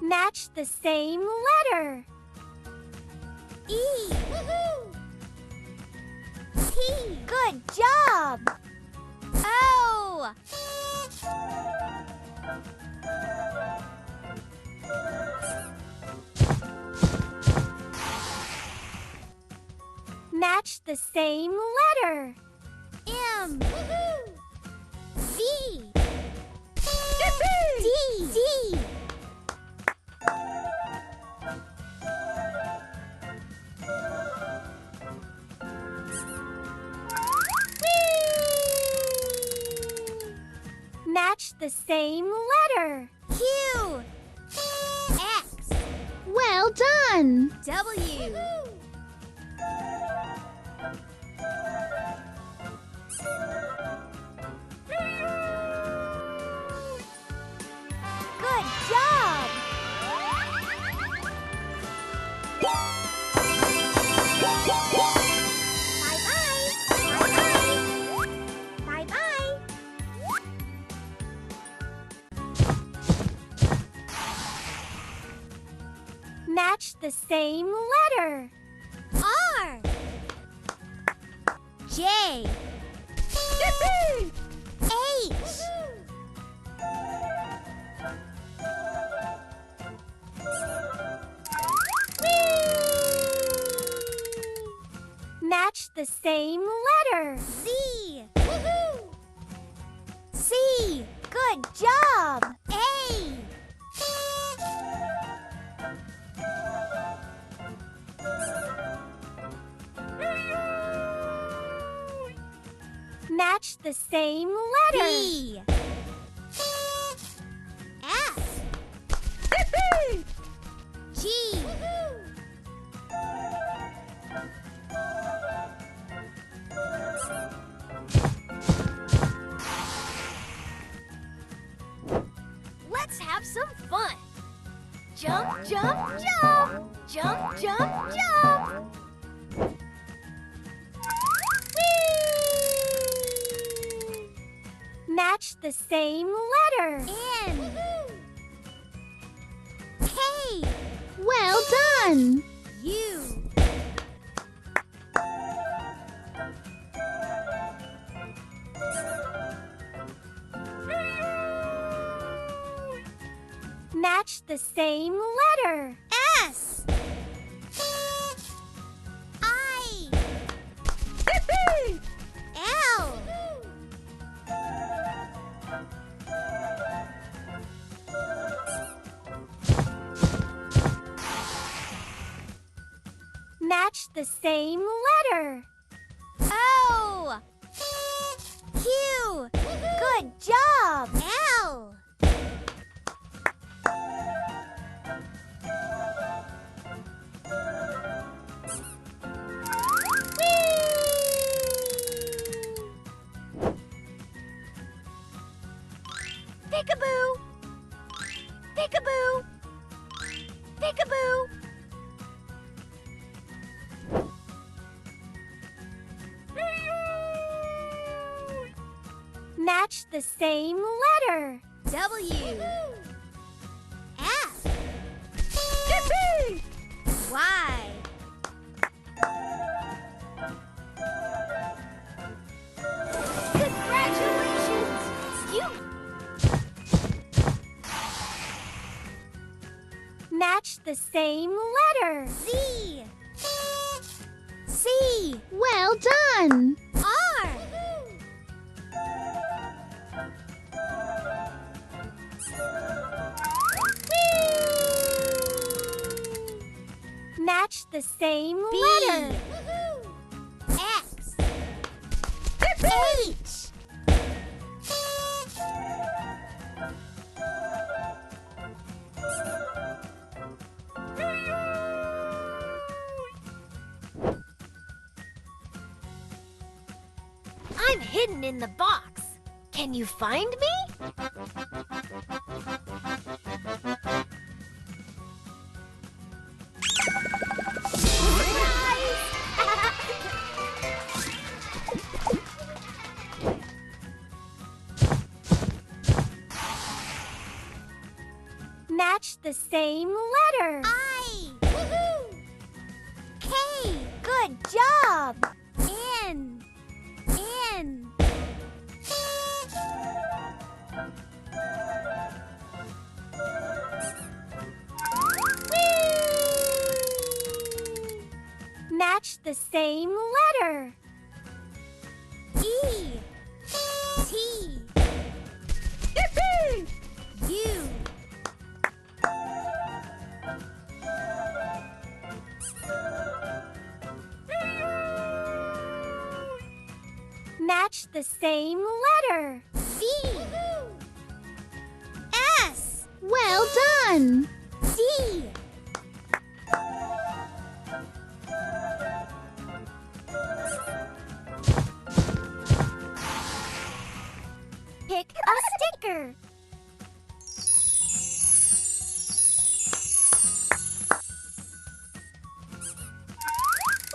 Match the same letter. E. Woohoo! T. Good job! O. Match the same letter. M. Woohoo! V. D. D. Match the same letter. Q. X. Well done! W. Good job! Bye-bye! Bye-bye! Bye-bye! Match the same letter. R. J. H. Match the same letter. Z. Woohoo! C. Good job. A. Match the same letter. B. F. G. Let's have some fun. Jump, jump, jump. Jump, jump, jump. Match the same letter. N. K. Well done! U. Match the same letter. S. I. L. Match the same letter. O. Q. Good job. L. Peekaboo. Peekaboo. Peekaboo. Match the same letter. W. F. Y. Congratulations! Match the same letter. Z. C. Well done! R. Match the same letter. X. H. I'm hidden in the box. Can you find me? Match the same letter. I. Woohoo! K. Good job. N. N. Match the same letter. E. T. U. Match the same letter. V. S. Well done!